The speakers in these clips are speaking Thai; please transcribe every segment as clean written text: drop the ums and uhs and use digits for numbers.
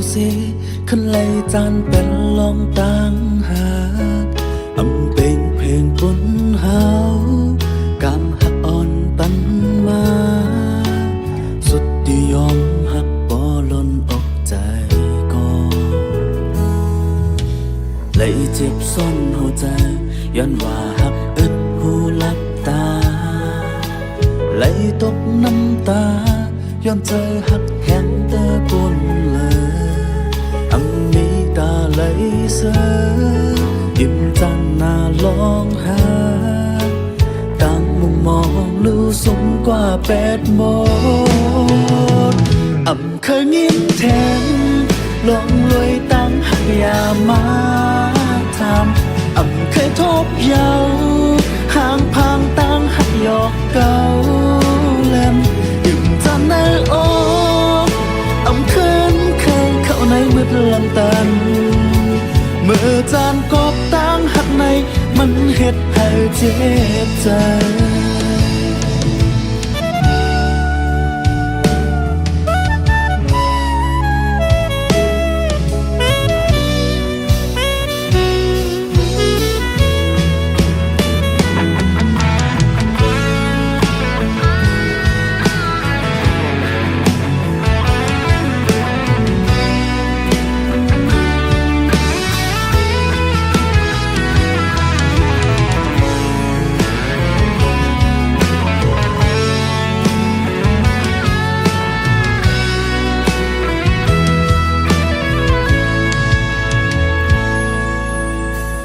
เสขึ้นไล่จานเป็นลองต่างหาอำเป็นเพลงปุ่นเฮากำหักอ่อนปันมาสุดที่ยอมหักบ่ล้นอกใจก็เลยเจ็บซ่อนหัวใจย้อนว่าหักอึดหูหลับตาไหลตกน้ำตาย้อนเจอหักแข็งเตอปนเลยอำมีตาไหลเสือยิ้มจันหน้าลองหาต่างมุมมองรู้สมกว่า8 โมงเคยยิ้มแทนลองรวยตั้งหักยามาทำเคยทบเยาห่างพางตั้งหักหยอกเก่าเล่มยิ่งจำในอกคืนเคยเข้าในมืดลำตันเมื่อจานกบตั้งหักในมันเฮ็ดให้เจ็บใจ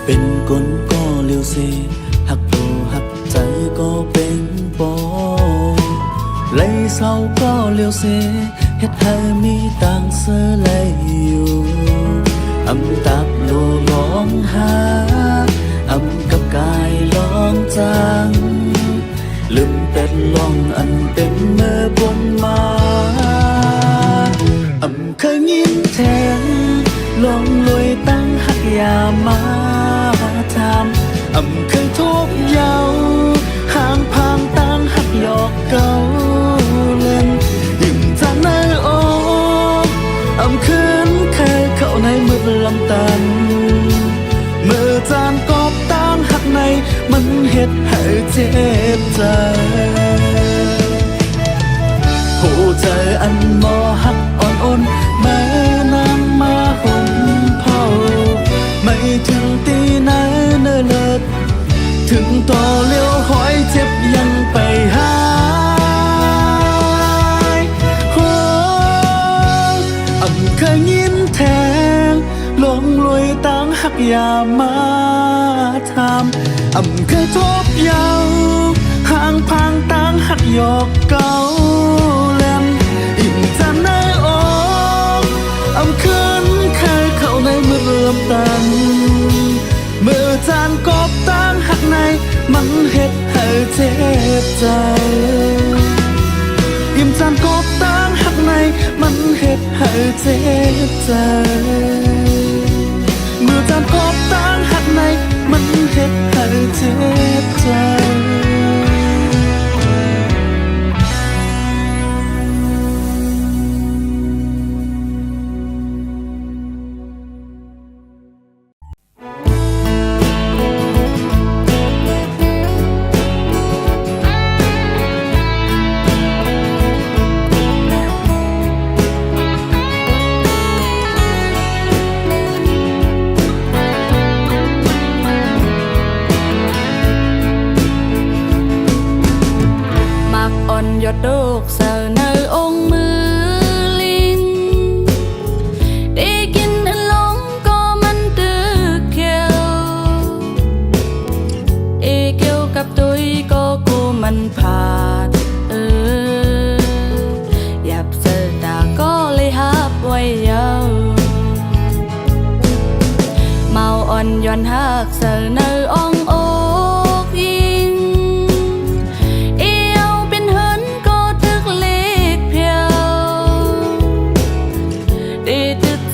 เป็นกลก็เลี้ยวเสหักโตหักใจก็เป็นปอไหลเศร้าก็เลี้ยวเสเฮ็ดให้มีต่างเสือไหลอยู่ตับโลร้องหากับกายร้องจางลืมเป็ดลองอันเป็นเมื่อบนมาเคยยิ้มแทนลองลอยตั้งหักยามาทำเคยทบเยาห่างพางตั้งหักหยอกเก่าเล่นยิ่งจำในอกคืนเคยเข้าในมืดลำตันเมื่อจานกบตั้งหักในมันเฮ็ดให้เจ็บใจหัวใจอันบ่หักอ่อนอ่อนแม่น้ำมาห่มเผาไม่ถึงตีไหนเนเลิศถึงต่อเลี้ยวหอยเจ็บยังไปหายเคยยิ้มแทงลงลอยตั้งหักยามาทำเคยทบเยาห่างพางตั้งหักหยอกเก่าเล่มยิ่งจำในอกคืนเคยเข้าในมืดเริ่มตันเมื่อจานกบตั้งหักในมันเฮ็ดให้เจ็บใจยิ่งจานกบตั้งหักในมันเฮ็ดให้เจ็บใจเมื่อจานกบตั้งหักในมันเฮ็ดให้เจ็บใจยอดดอกเสือในองค์มือลิงได้กินอันลงก็มันตึกเขียวเกี่ยวกับตุยก็กูมันผ่านหยับเสือตาก็เลยหับไว้ยาวเมาอ่อนย้อนหักเสือในองค์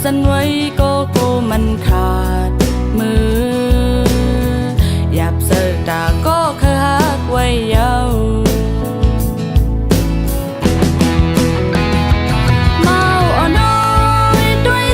สันไว้ก็กูมันขาดมือหยับเสือตาก็เคยหักไว้ยาวเมาอ่อนน้อยด้วย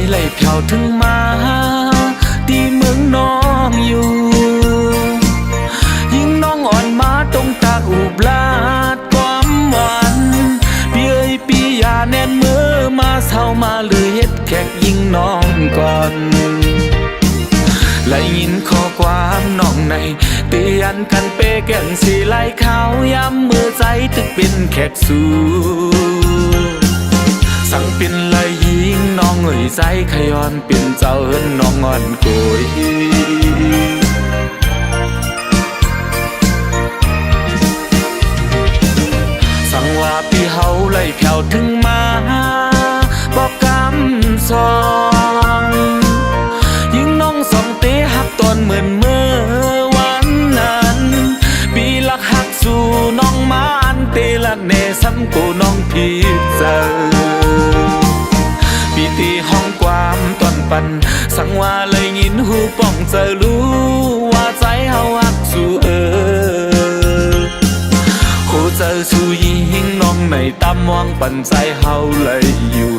ไหลเพียวถึงมาที่เมืองน้องอยู่ยิ่งน้องอ่อนมาตรงตาอุบลาดความหวานพี่เอ้ยพี่อย่าแน่นมือมาเศร้ามาหรือเฮ็ดแขกยิ่งน้องก่อนไล่ยินข้อความน้องในเตือนกันเปแก่งสีไล่เขาย้ำมือใจตึกเป็นแขกสู่สั่งเป็นไล่ยิงน้องเอ่ยใจขย้อนเป็นเจ้าเอิ้นน้องอ่อนโกยสั่งว่าพี่เฮาไล่เพียวถึงมาบอกกำสองยิ่งน้องสองเตะหักตอนเหมือนเมื่อวันนั้นปีลักหักสู่น้องมาอันเตลักเนซ้ำกูน้องพี่เจอปีตีห้องความตอนปันสั่งว่าเลยยินหูป้องเจอรู้ว่าใจเฮาหักสู่หูเจอสู่ยิงน้องในตามวางปันใจเฮาเลยอยู่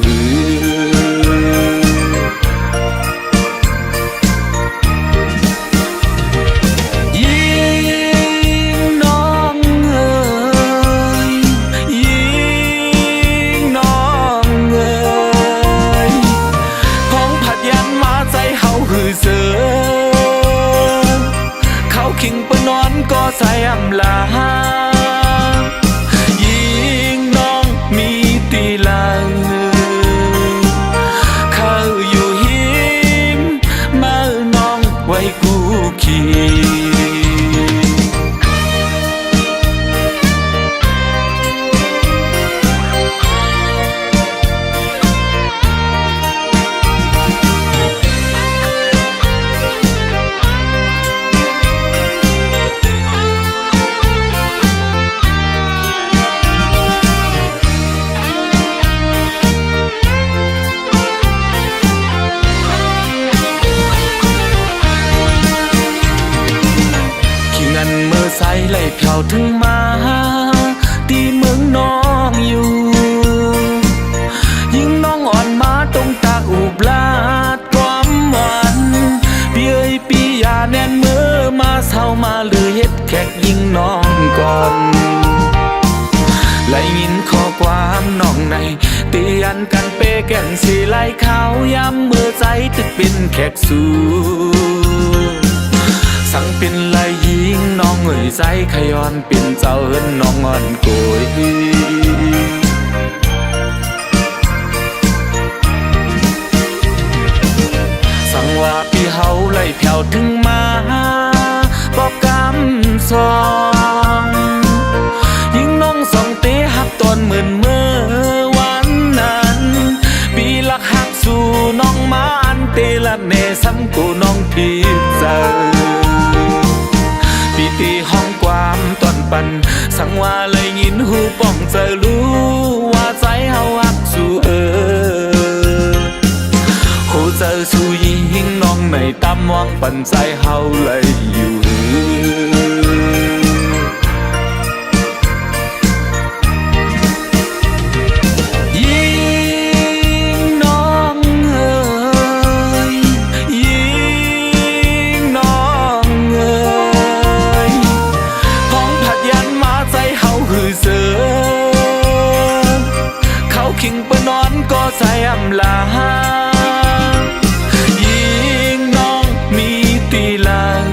คิงปนอนก็ใส่อำลายิงน้องมีตีลังเขาอยู่หิมมาน้องไว้กูขี่ใส่ไหลเพียวถึงมาที่เมืองน้องอยู่ยิ่งน้องอ่อนมาตรงตาอุบลาดความหวานพี่เอ้ยพี่อย่าแน่นมือมาเศร้ามาหรือเฮ็ดแขกยิ่งน้องก่อนไล่ยินข้อความน้องในเตือนกันเปแก่งสีไล่เขาย้ำมือใจตึกเป็นแขกสู่สั่งเป็นไล่ยิงน้องเอ่ยใจขย้อนเป็นเจ้าเอิ้นน้องอ่อนโกยสั่งว่าพี่เฮาไล่เพียวถึงมาบอกกำสองยิ่งน้องสองเตะหักตอนเหมือนเมื่อวันนั้นปีลักหักสู่น้องมาอันเตลักเนซ้ำกูน้องพี่เจอปีตีห้องความตอนปันสั่งว่าเลยยินหูป้องเจอรู้ว่าใจเฮาหักสู่หูเจอสู่ยิงน้องในตามวางปันใจเฮาเลยอยู่คิงปนอนก็ใส่อำลายิงน้องมีตีลัง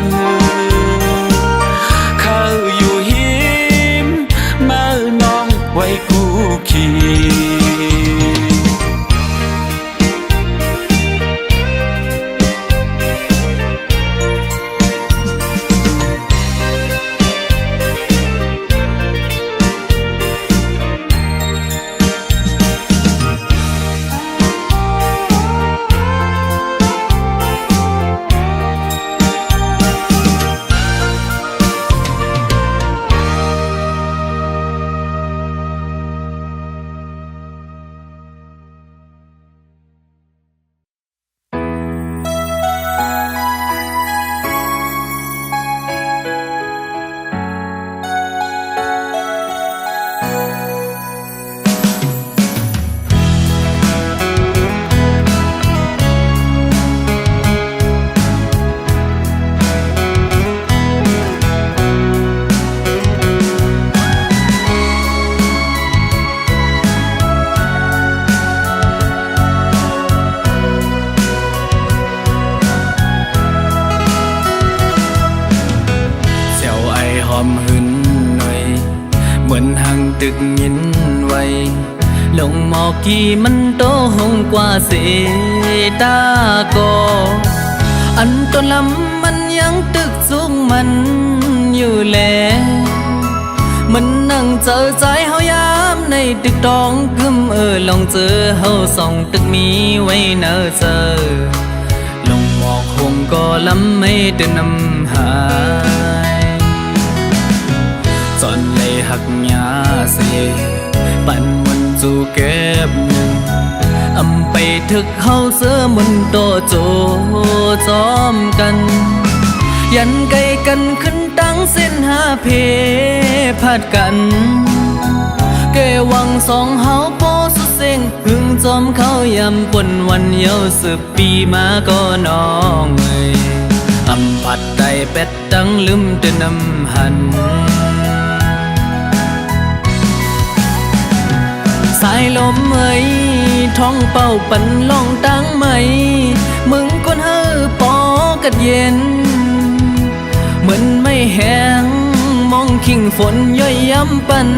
ตึกยินไว้ลงหมอกกี่มันโตหงกว่าเสตากออันต้นลำมันยังตึกสูงมันอยู่แลมันนั่งเจอใจเฮายามในตึกตองกึมลองเจอเฮาส่องตึกมีไว้เนอเจอลงหมอกคงก็ลำไม่เดินนำหายจอนเลยหักยาเสปันมันจูเก็บหนึ่งอำไปถึกเฮาเสือมันโตโจจอมกันยันไกลกันขึ้นตั้งเส้นหาเพพาดกันเกวังสองเฮาโปสุเซงพึ่งจอมเขายำปนวันเยา10 ปีมาก็น้องอำผัดไตเป็ดตั้งลืมเดินนำหันสายลมท้องเป่าปันล่องตั้งไหมมึงคนเฮอปอกัดเย็นเหมือนไม่แห้งมองขิงฝนย่อยย้ำปัน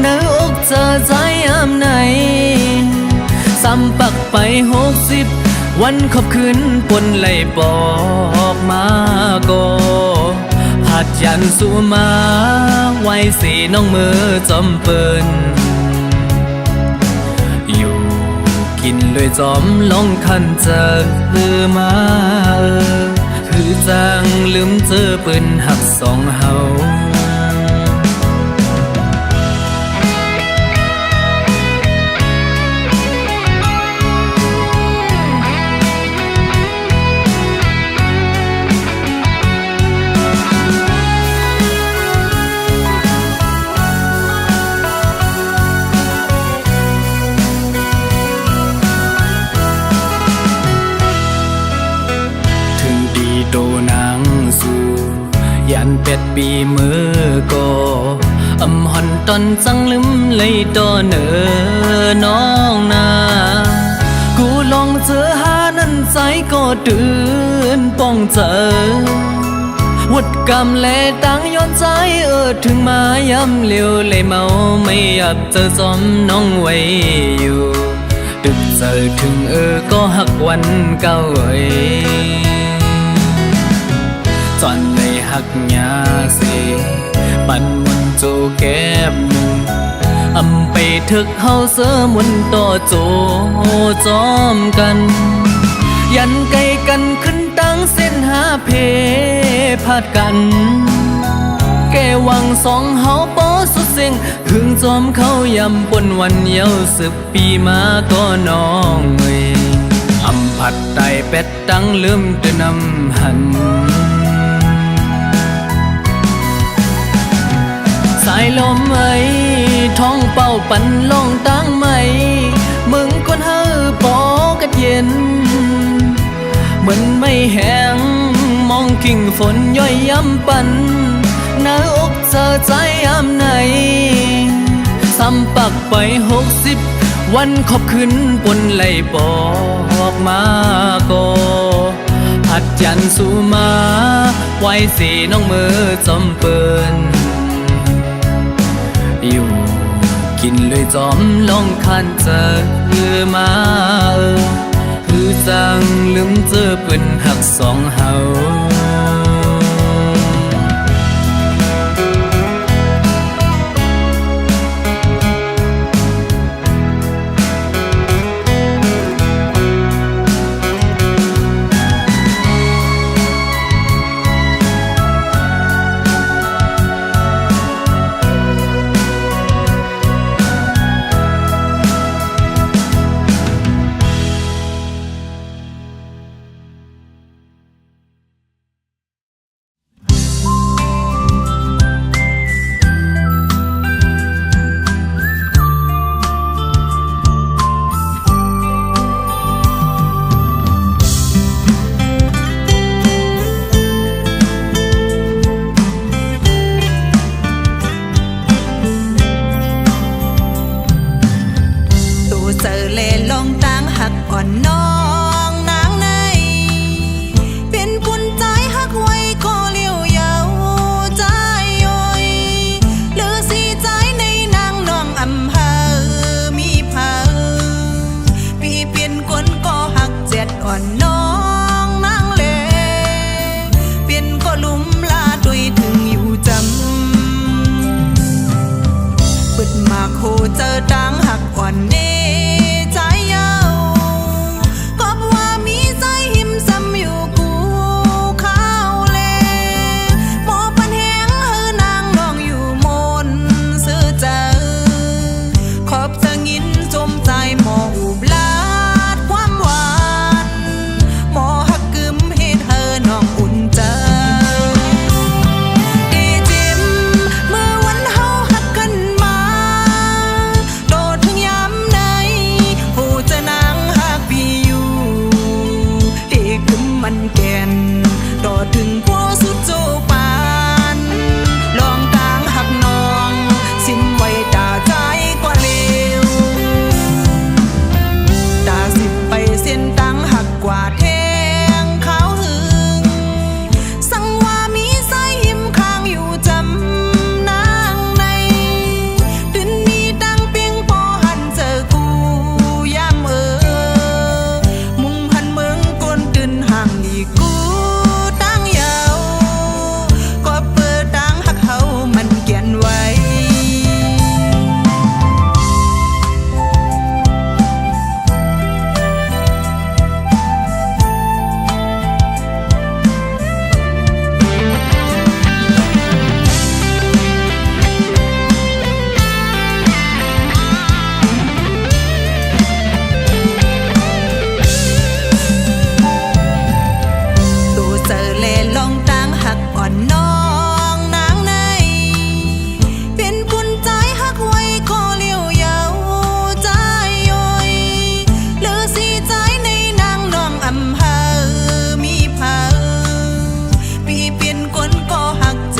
เนื้ออกเจอใจยามไหนซ้ำปักไป60 วันขอบคืนปนไหลปอกมาโกหัดยันสู่มาไว้สีน้องมือจอมเปินอยู่กินเลยจอมลองคันเจอมาคือจังลืมเจอปืนหักสองเฮาโตนางสู่ยันเป็ดปีมือก็อำหันตอนจังลืมเลยตอเนอน้องนากูลองเจอหานั้นใจก็ตื่นป้องเจอวัดกรรมและตั้งย้อนใจถึงมาย้ำเลี้ยวเลยเมาไม่อยากเจอจอมน้องไว้อยู่ตึกเจอถึงก็หักวันเก่าจอนเลยหักยาเสปันมันโจแก้มหนึ่งอำไปถึกเฮาเสือมันต่อโจจอมกันยันไกลกันขึ้นตั้งเส้นหาเพพาดกันแกวังสองเฮาปอสุดเสียงถึงจอมเขายำปนวันเยา10 ปีมาก็น้องอำผัดไตเป็ดตั้งลืมเดินนำหันสายลมท้องเป่าปันล่องตั้งไหมมึงคนเฮอปอกัดเย็นเหมือนไม่แห้งมองกิ่งฝนย่อยย้ำปันหน้าอกเจอใจยามไหนซ้ำปักไป60 วันขอบคืนปนไหลปอกมาก็หัดยันสู่มาไว้สีน้องมือจอมเปินอยู่กินเลยจอมลองคันเจอมาคือจังลืมเจอปืนหักสองเฮา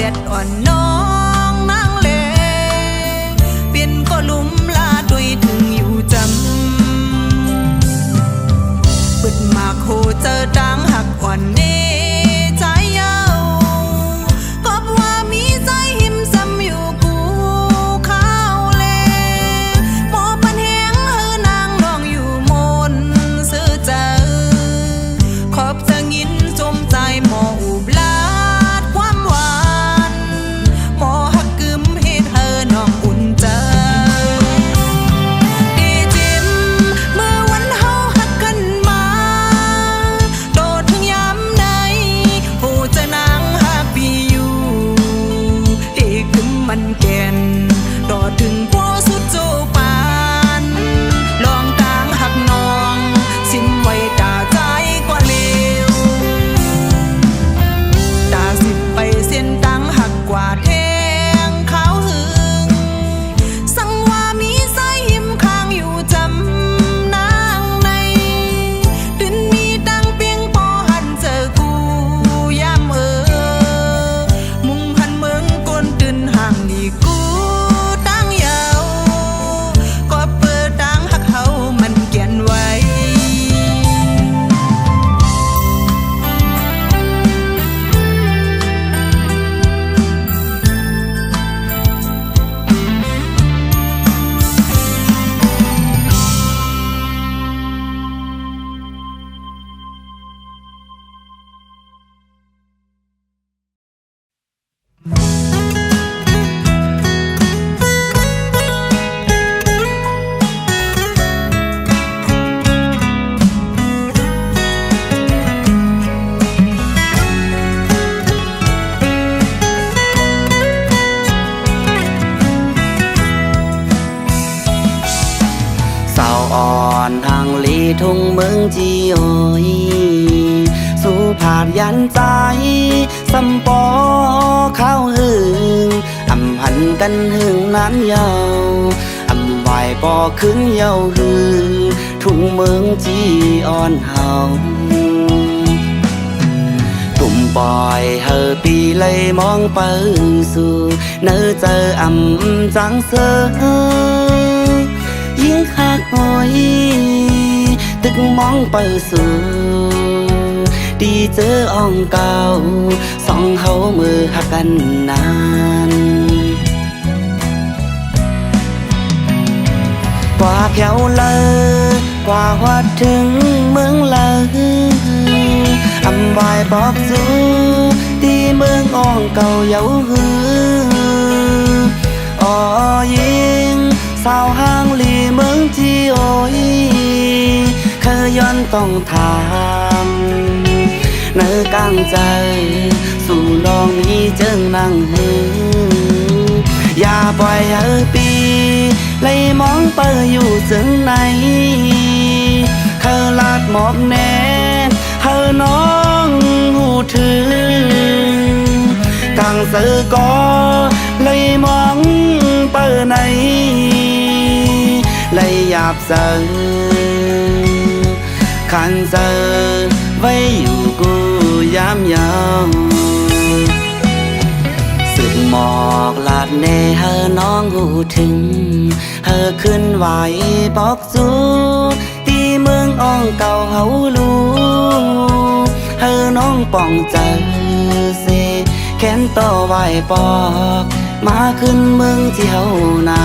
จ็ดอ่อนน้องนางเลเป็นก็ลุมลาด้วยถึงอยู่จำบึดมาโคเจอดังหักอ่อนเนใจเยาก็ว่ามีใจหิมซ้ำอยู่กูข้าวเลหมอปันแหงเฮอนางน้องอยู่มนซื้อเจอขอบจะงินจมใจหมออุบลาดความหวานหมอหักกึมเฮ็ดเฮอน้องอุ่นใจดีจิ้มเมื่อวันเฮาหักกันมาโดดถึงยามใดผู้จะนางหักปีอยู่อีกถึงมันแก่นโดดถึงพ่อสุดโจปานลองกลางหักน้องชิมไว้ตาใจก็เลวตาสิบไปเส้นตังหักกว่าแทงขาวหึงสังว่ามีสายหิมข้างอยู่จำนางในดินมีตังเปียงพอหันเจอกูยามมุงหันเมืองก้นตื่นห่างนี่กูตั้งยาวก็เปิดตังหักเฮามันเกียนไว้ สาวอ่อนทางลีทุ่งเมืองจีโอยสู่ผาดยันใจสำปอข้าวหึงอำหันกันหึงนั้นยาวอำไหวปอขึ้นเยาหึงทุ่งเมืองจีอ่อนเฮาตุ่มปอยเฮอปีเลยมองไปสู่เนื้อเจออำจังเสอยิ่งหักหอยตึกมองไปสู่ดีเจออ่องเก่าสองเฮามือหักกันนานกว่าแถวเลยกว่าวัดถึงเมืองเลยอำวายบอกสู่ที่เมืองอ่องเก่าเยาหืออ๋อยิงสาวห้างลีเมืองจีโอยเคยย้อนต้องถามเนื้อกลางใจสู่น้องนี้จึงนั่งหืออย่าปล่อยเฮอปีเลยมองไปอยู่จึงไหนเคยลาดหมอกแน่เฮอน้องหูถึงกลางเสือก็เลยมองไปไหนเลยหยาบเสือขันเสือไว้อยู่กูยามยาวสึกหมอกลาดเนเฮอน้องหูถึงเฮอขึ้นไหวปอกจูตีเมืองอ่องเก่าเฮาลูเฮอน้องป่องเจอเซแค้นต่อไหวปอกมาขึ้นเมืองที่เฮานา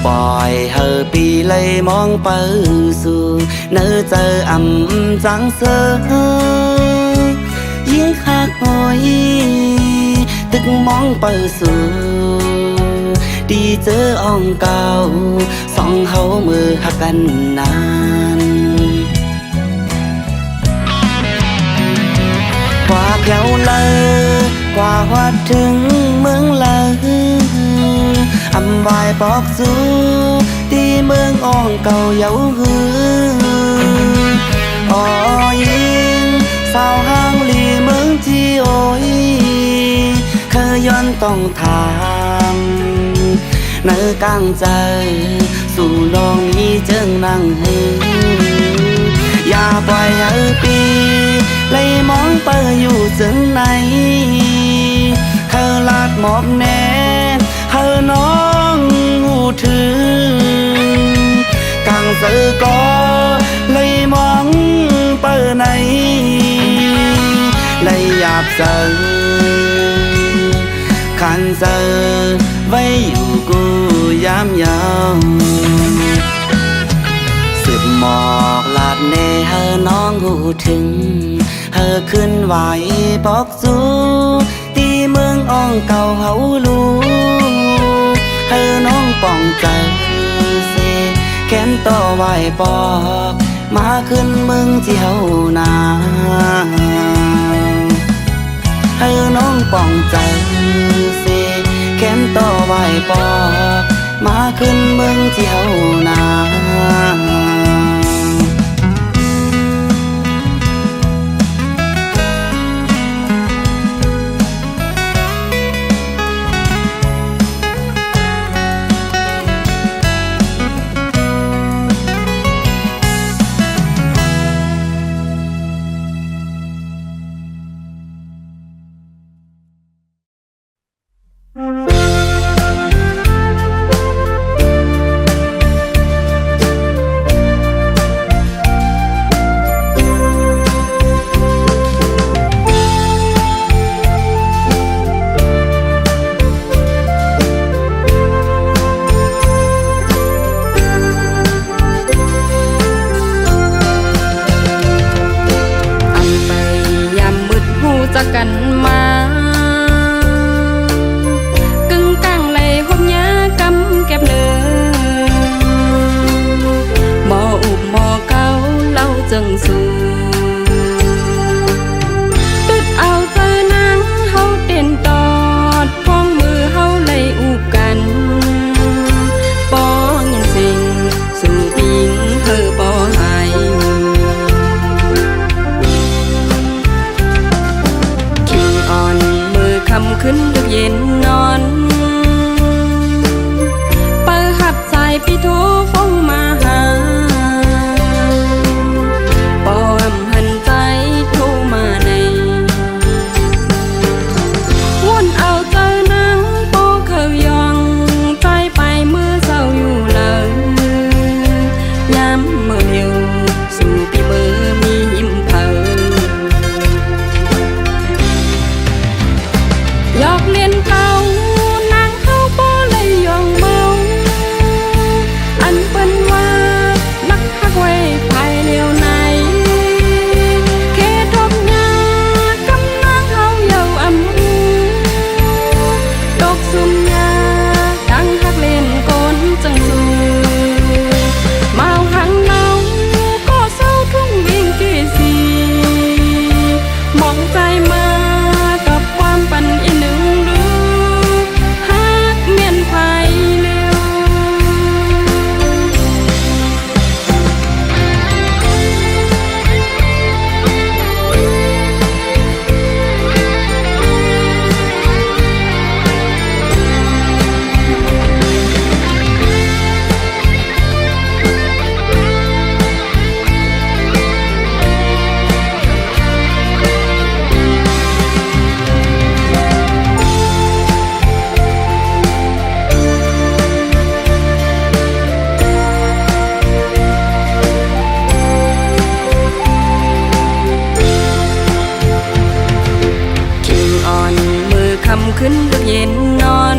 ปล่อยเฮอปีเลยมองไปสู่เนื้อเจออำจังเสอยิ่งหักหอยตึกมองไปสู่ดีเจออ่องเก่าสองเฮามือหักกันนานกว่าแถวเลยกว่าวัดถึงเมือง อำวายปอกสู้ที่เมืองอ่องเก่าเยาหืออ๋อยิงสาวห้างลีเมืองที่โอ้ยเคยย้อนต้องถามเนื้อกลางใจสู่ลองมีเจิงนั่งหืออย่าปล่อยให้ปีเลยมองเปิดอยู่จึงไหนเธอลาดหมอบแน่เธอน้องหูถึงกลางสื่อก็เลยมองเปิดไหนเลยหยาบเสือขันเสือไว้อยู่กูยามยาวสืบหมอกลาดเนเธอน้องหูถึงเธอขึ้นไหวปอกสู้ตีเมืองอ่องเก่าเฮาลูเธอน้องป้องใจเสแค้นต่อไหวปอกมาขึ้นเมืองที่เฮานาเธอน้องป้องใจเสแค้นต่อไหวปอกมาขึ้นเมืองที่เฮานาจากกันมากึ่งกลางไหลหอมยากำแก็บเนื้อหมออุบหมอเก่าเล่าจังสู่ตึดเอาเจอนังเฮาเต้นตอดพ้องมือเฮาไหลอุบกันป้อยินสิ่งสู่ปิงเธอป้อหายคำขึ้นดึกเย็นนอนเปิดหับสายพี่โทรฟ้องมาหาปอมหันใจโทรมาในวนเอาเจอนังโปเคยยองใจไปเมื่อเศร้าอยู่เลยย้ำเมื่อเดียวสู่พี่มือมีหิมเผอยอกเล่นเก่านางเข้าบ่เลยยองเมาอันเป็นว่านักฮักไว้ภายเดียวในแค่ทบยากำนางเฮาเยาอำหูดอกซุ่มยาดังฮักเล่นก้นจังสูเมาหังเนาก็เศร้าทุ่งวิ่งกี่สีมองใจมากับความปันอินหนึ่งฮักเมียนไฟเร็วขึ้นดึกเย็นนอน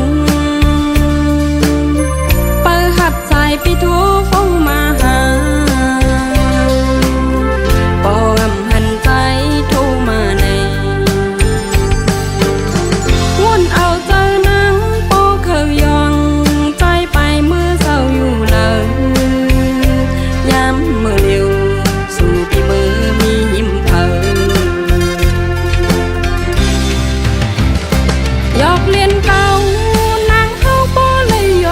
เปิดหับสายพี่โทรฟ้องมาหาปอมหันใจโทรมาในวนเอาเจอนังโปเคยยองใจไปเมื่อเศร้าอยู่เลยย้ำเมื่อเร็วสู่พี่มือมีหิมเผยอกเล่นเก่านางเข้าบ่เลยย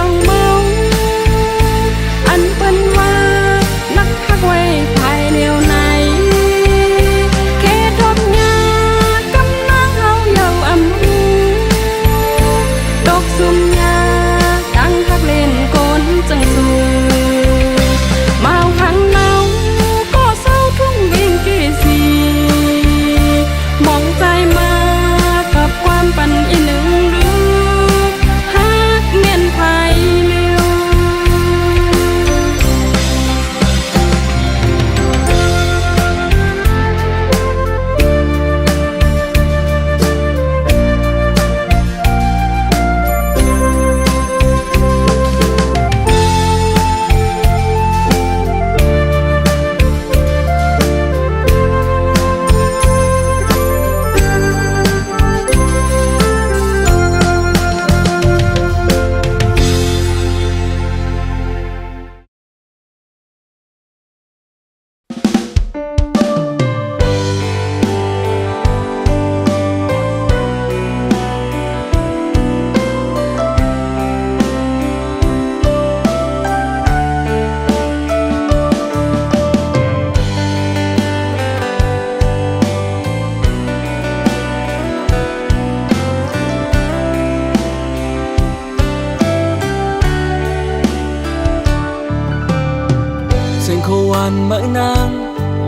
านเมื่อนาง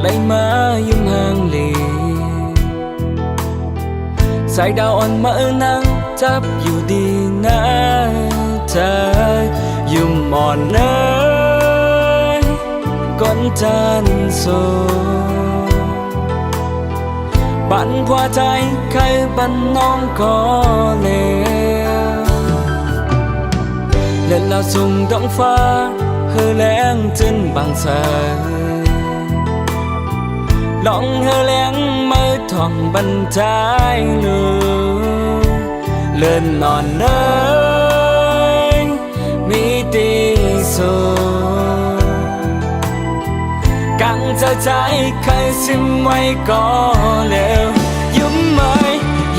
ไหลมายุ่มห่างหลีสายดาวอ่อนเมื่อนางจับอยู่ดีนะเธอยุ่มอ่อนเนยก้นจันโซบันพอใจใครบันน้องก็เลวเล่นเราส่งดวงฟ้าเฮอแรงจนบางแสนลองเฮอแรงมือท่องบรรจายเลยเลื่อนนอนเนยมีตีโซกังจะใจใครซิมไว้ก็เร็วยุ่มไหม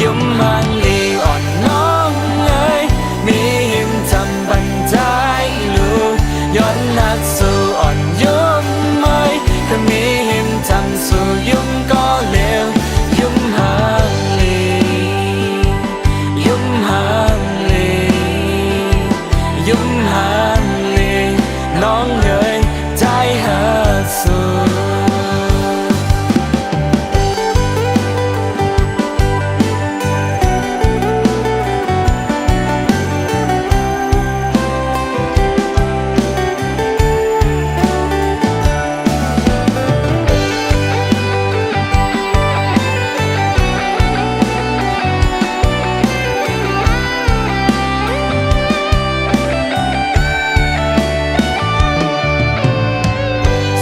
ยุ่มมันลีอ่อนน้องเอ้ยมีหิมทำบรรจายลูกย้อนนักสู่อ่อนยุ่มไหมถ้ามีหิมทำสู่ยุ่มก็เร็วยุ่มห่างลียุ่มห่างลียุ่มห่างลีน้องเอ้ยใจหาสู่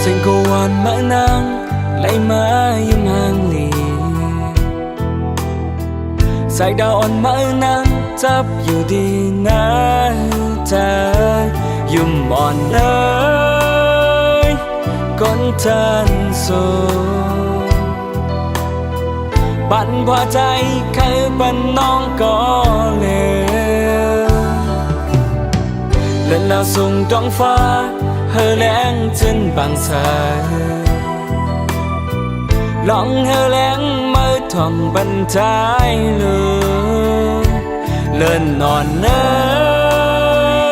เส้นก็หวานมานางไหลมายุ่มห่างหลีสายดาวอ่อนมานางจับอยู่ดีนะเธอยุ่มอ่อนเลยก้นจันโซปันพอใจใครปันน้องก็เลวเล่นแล้วส่งดวงฟ้าเฮอแรงจนบางแสนลองเฮอแรงมือท่องบรรจายเลยเลื่อนนอนเน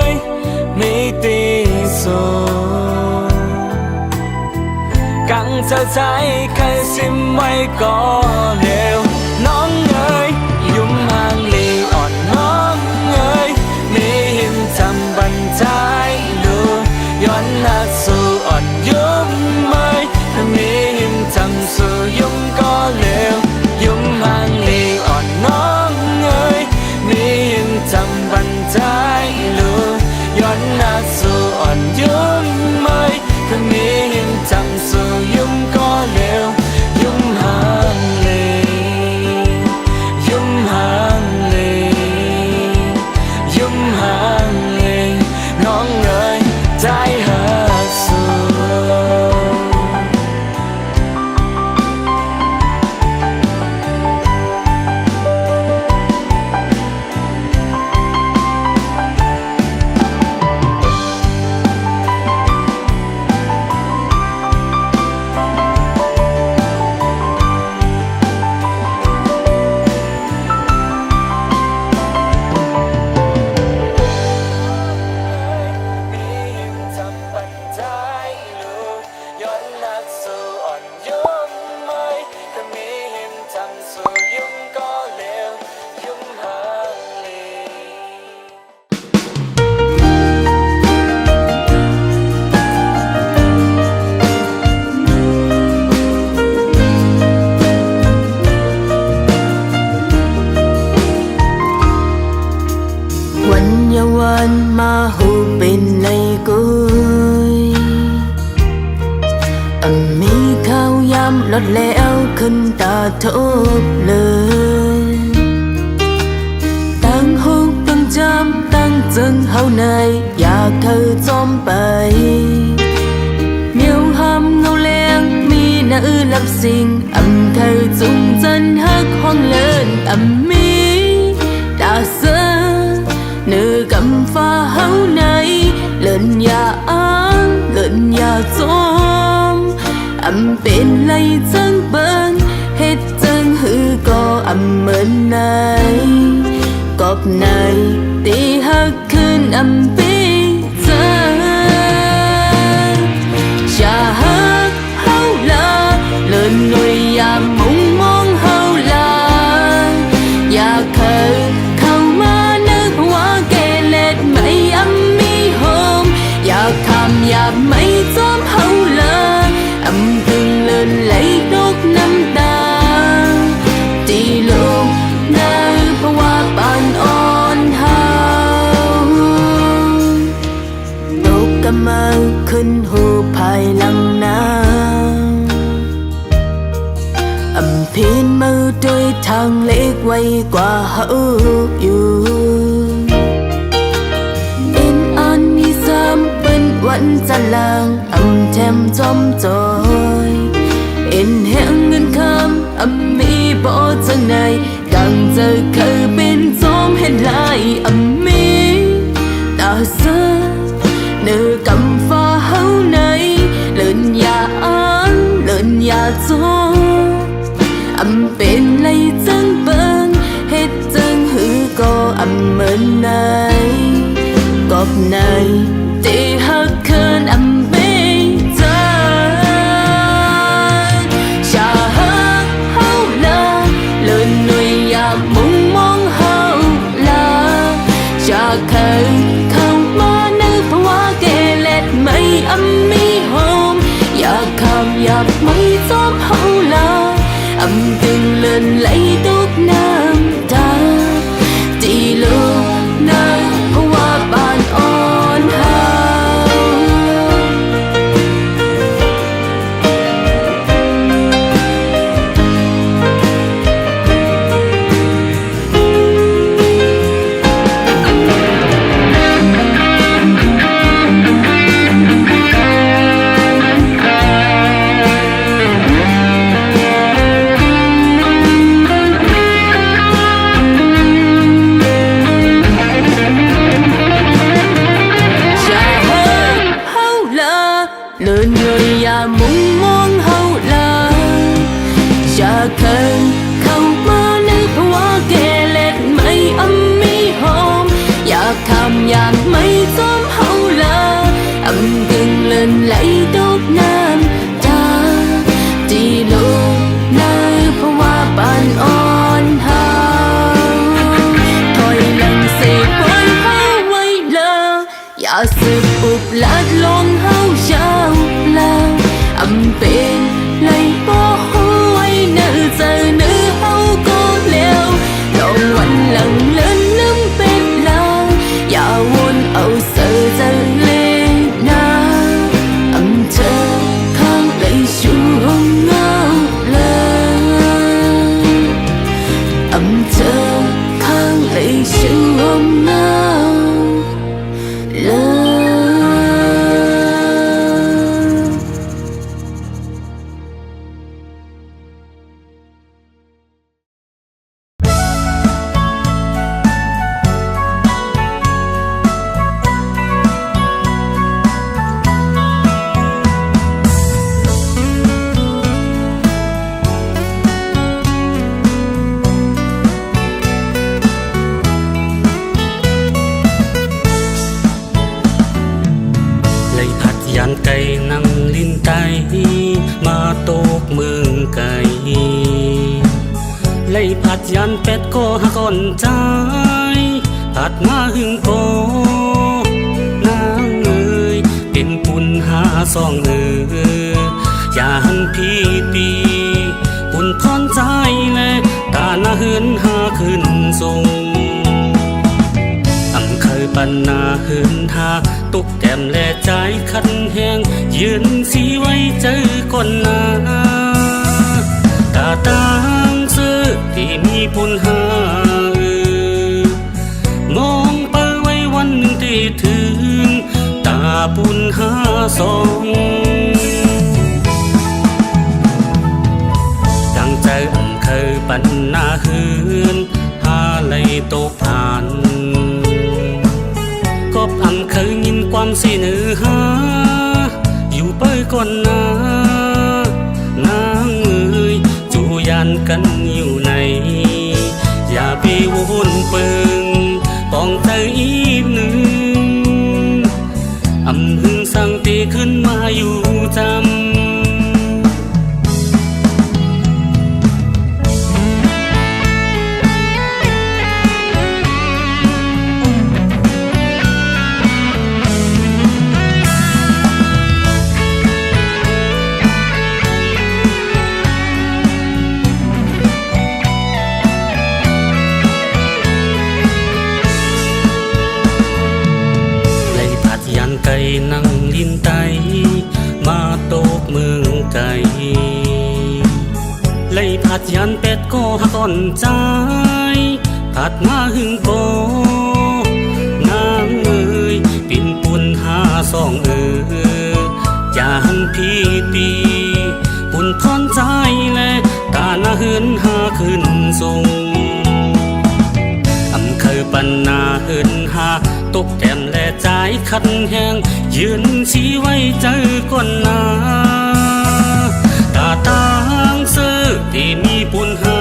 ยมีตีโซกังจะใจใครซิมไว้ก็เร็วน้องเอ๋ยยุ่มห่างลีอ่อนน้องเอ๋ยมีหิมทำบรรจายลูกย้อนนักสู่อ่อนยุ่มไหมถ้ามีหิมทำสู่ยุ่มก็เร็วยุ่มห่างลีอ่อนน้องเอ๋ยมีหิมทำบรรจายลูกย้อนนักสู่อ่อนยุ่มไหมถ้ามีหิมทำสู่ยุ่มก็เร็วยุ่มห่างลียุ่มห่างลียุ่มห่างลีน้องเอ๋ยใจหาสู่วันมาหูเป็นไรกุยมีข้าวยำลดแล้วขึ้นตาทบเลยตั้งหุกตั้งจำตั้งจึงเฮาในอยากเธอจอมไปเมียวหำเงาแรงมีหน้าลับสิ่งเธอจุงจันฮักห้องเลินมีตาเสือnơi cầm pha hấu này lần nhà ăn lần nhà tôm bên lây chân bên hết chân hư có bên này cọp này tí hắc khinh bi chân chả อย่ามุงมองเฮาลาอย่าเคยเข้ามานึกว่าเกเรไม่ยำมีโฮมอย่าคำอย่าไม่จอมเฮาเลยพึงเลินไหลดกน้ำตาที่ลูกนาเพราะว่าปานอ่อนเฮาตกกำมาขึ้นหูภายหลังน้ำพินมือด้วยทางเล็กไว้กว่าเฮาอยู่อินอันมีซ้ำเป็นวันจะลางแถมจอมจอยเอ็นแห่งเงินคำมีบ่จังไหนกังจะเคยเป็นจอมเห็นลายมีตาเสือเนื้อกำฟ้าเฮาในเลินอย่าอ่านเลินอย่าจอเป็นไรจังเบิ่งเฮ็ดจังหือก็เหมือนไหนกอบไหนที่หักเคินไม่เจอชาหักเฮาลาเลินหน่วยอย่ามุงมองเฮาลาชาเคยเข้ามานึกว่าเกเรไม่มีโฮมอย่าคำอย่าไม่จอมเฮาลาตึงเลินไหลตุกน้ำตาที่ลูกนาเพราะว่าปานอ่อนเฮาเลินเลยอย่ามุงมองเฮาลาอย่าเคยเข้ามานึกว่าเกเรไม่มีโฮมอย่าคำอย่าไม่จอมเฮาลากึ่งเลินไหลตกน้ำตาที่ลูกนาเพราะว่าปานอ่อนเฮาถอยหลังเสกปล่อยเฮาไว้เลยอย่าสึกอุบลัดลงเฮาเช้าเป็นไรบ่หูไว้เนื้อเจอเนื้อเฮาก็เร็วลองวันหลังเลินลืมเป็นลางอย่าวนเอาเสือจะเล่นนาเธอข้างไหลชูห้องเงาเลยเธอข้างไหลชูห้องเงาเลยยันไก่นั่งลิ้นไตมาตกเมืองไก่ไล่ผัดยันเป็ดก็หักอ่อนใจผัดมาหึงโกนางเอ๋ยเป็นปุ่นหาซองยาหันพี่ปีปุ่นทอนใจเลยตาหน้าหืนหาขึ้นทรงเคยปันนาหืนทาตุกแก้มและใจคันแห้งยืนสีไว้เจอก่อนหน้ากาตังซื้อที่มีปุ่นหามองไปไว้วันหนึ่งที่ถึงตาปุ่นหาสองดังใจเคยปันนาหืนหาเลยตกผ่านก็เคยยินความสิเนื้อหาอยู่ไปก่อนนางเอ๋ยจูยันกันอยู่ในอย่าไปวนเปิงปองใจอีกหนึ่งหึงสั่งตีขึ้นมาอยู่จ นั่งลินไตมาโตกเมืองไกลไล่ผัดยันเป็ดก็หักอ่อนใจผัดมาหึงโกนางเอ้ยปิ่นปุ่นหาสองจานพี่ปีปุ่นทอนใจแลตาหน้าหืนหาขึ้นสูงเคยปันนาเหินหาตกแต้มและใจคันแหงยืนชี้ไว้เจอก่อนนาตาตางซื้อที่มีปุ่นหา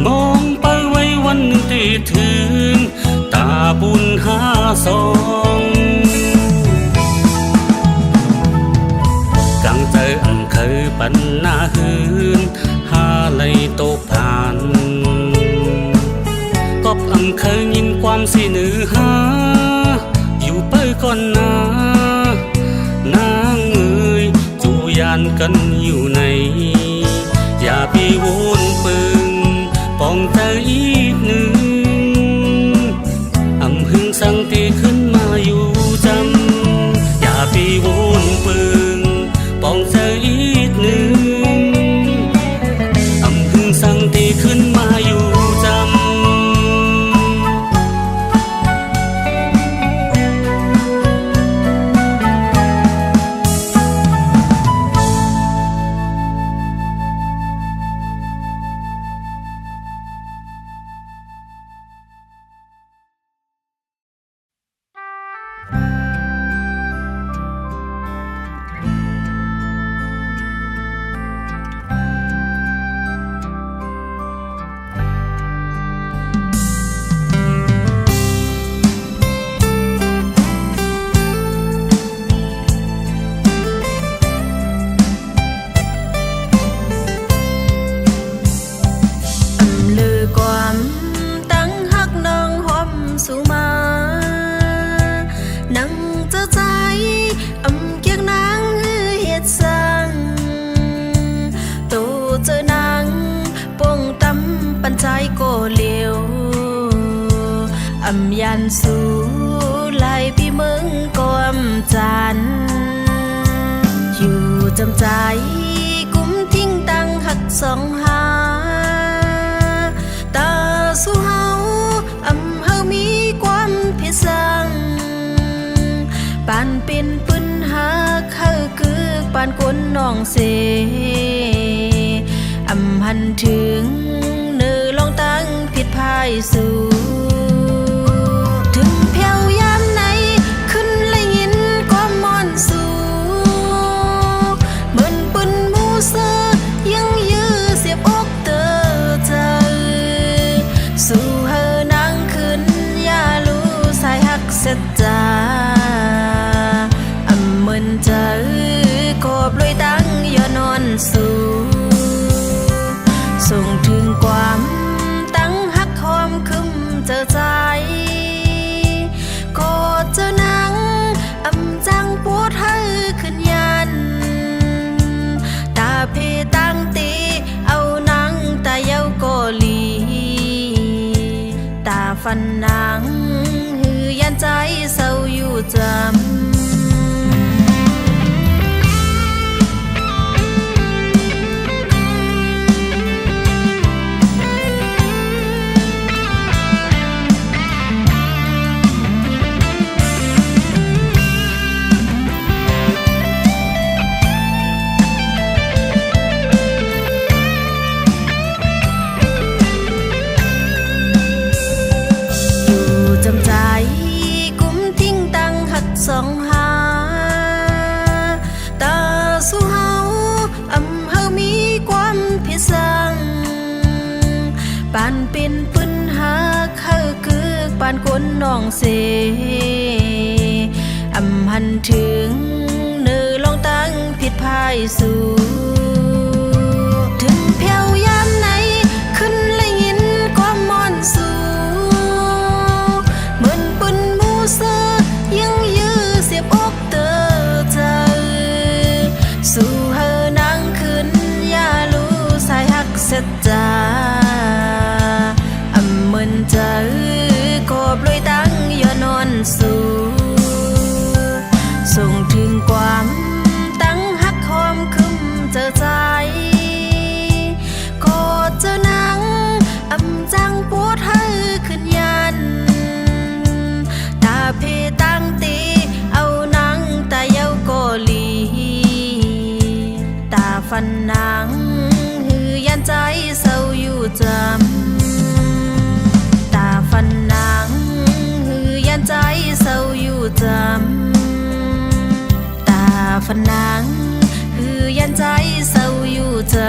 มองไปไว้วันหนึ่งที่ถึงตาปุ่นหาสองกังเจอเคยปันนาเหินหาเลยตกผ่านเคยยินความสิหนือหาอยู่ไปก่อนนานางเอ้ยจูยานกันอยู่ในอย่าไปวนปึงป้องเธออีกหนึ่งหึงสั่งตีขึ้นมาอยู่จำอย่าไปวนปึงป้องเธออีกหนึ่งหึงสั่งตีขึ้นมาอยู่จำยันสู่ไล่พี่เมืองกวมจันอยู่จำใจกุ้มทิ้งตั้งหักสองหาตาสู่เฮาเฮามีความพิสังปานเป็นปืนหาเข้าคือปานคนน้องเสหันถึงเนื้อลองตั้งผิดพายสู่จาเหมือนเจอกบลอยตั้งย่อนอนสู่ส่งถึงความตั้งหักหอมคึมเจอใจก็เจอนังจังปวดให้ขึ้นยันตาเพตั้งตีเอานังตาเย้าก็ลีตาฟันนังยันใจเศร้าอยู่จำสองหาตาสู่เฮาเฮามีความพิสังปานเป็นปืนหาเข้าคือปานคนน้องเสหันถึงเนื้อลองตั้งผิดพายสู่ถึงเพียวยามไหนขึ้นเลยยินความมอนสู่เหมือนปืนมูเซอยังเสียบอกเตอเธอสู่เฮอนั่งขึ้นอย่ารู้สายหักเสียจาเหมือนเจอกบลอยตั้งย่อนอนสู่ นนางหือยันใจเศร้าอยู่จำตาฟันนางหือยันใจเศร้าอยู่จำตาฟันนางหือยันใจเศร้าอยู่จำ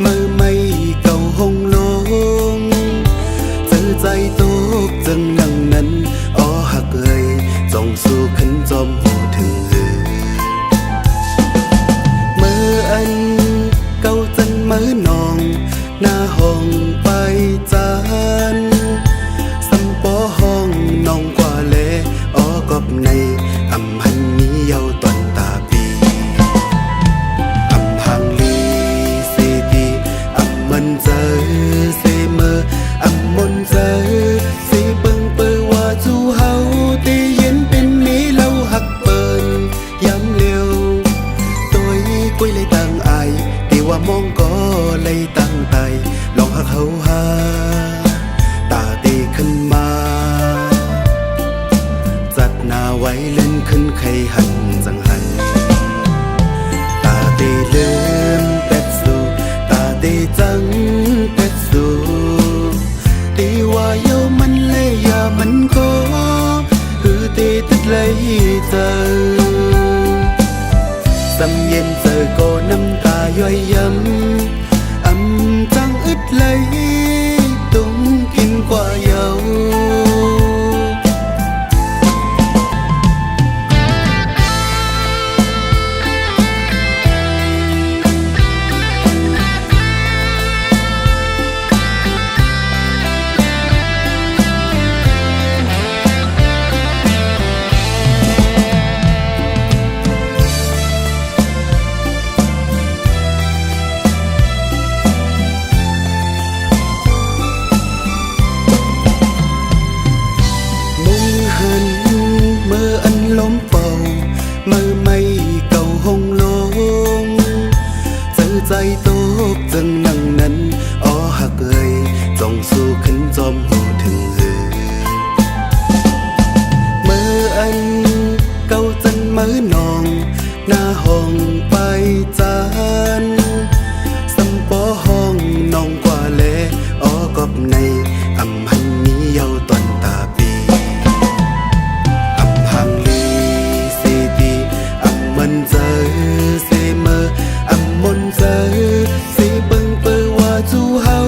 มือไม่เก่าหงลงเจอใจตกจังดังนั้นอ้อหักเอ่ยจ้องสู้ขึ้นจอมหูถึงมืออันเก่าจันมือนองหน้าห้องไปจานสัมปอห้องน้องกว่าเลอ้อกบในอำหันนี้เยาตอนตาปีมันเจอเสมออำมนเจอสิเบิ่งเปิดว่าจูเฮาตีเย็นเป็นมีเล่าหักเปิ้นย้ำเร็วตัวกุ้ยเลยตั้งอายตีว่ามองก็เลยตั้งใจลองหักเฮาหาตาตีขึ้นมาจัดหน้าไว้เล่นขึ้นใครหันจังหันตาตีลืมเป็ดสู่ตาตีจังเป็ดสู่ตีว่าโยมันเลยอย่ามันก็คือตีติดเลยเจอสำเย็นเจอก็น้ำตาย่อยย้ำจังอึดเลยตุ้งกินกว่าเยามือไม่เก่าหงลงเจอใจตกจังนั่งนั้นอ้อหักเอ่ยจ้องสู้ขึ้นจอมหูถึงมืออันเก่าจันมือนองหน้าห้องไปจานสัมปอห้องน้องกว่าเลอ้อกบในอำหันนี้เยาตอนตาปีมันเจอเสมออำมนเจอสิเบิ่งเปิดว่าจูเฮา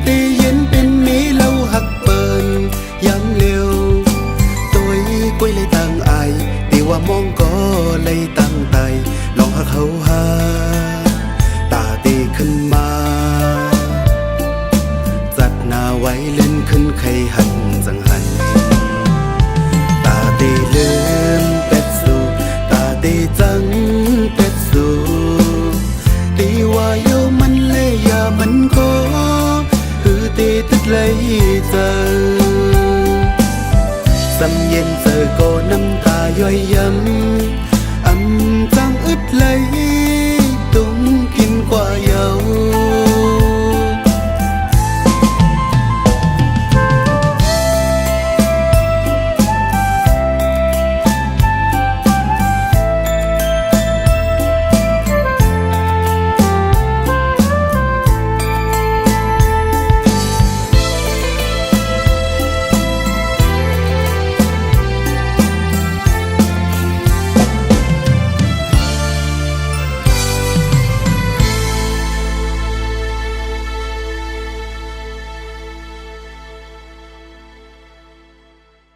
ตีเย็นเป็นมีเล่าหักเปิ้นย้ำเร็วตัวกุ้ยเลยตั้งอายตีว่ามองก็เลยตั้งใจลองหักเฮาหาตาตีขึ้นมาจัดหน้าไว้เล่นขึ้นใครหันจังหันตาตีลืมเป็ดสู่ตาตีจังเป็ดสู่ตีว่าโยมันเลยอย่ามันก็คือตีติดเลยเจอสำเย็นเจอก็น้ำตาย่อยย้ำ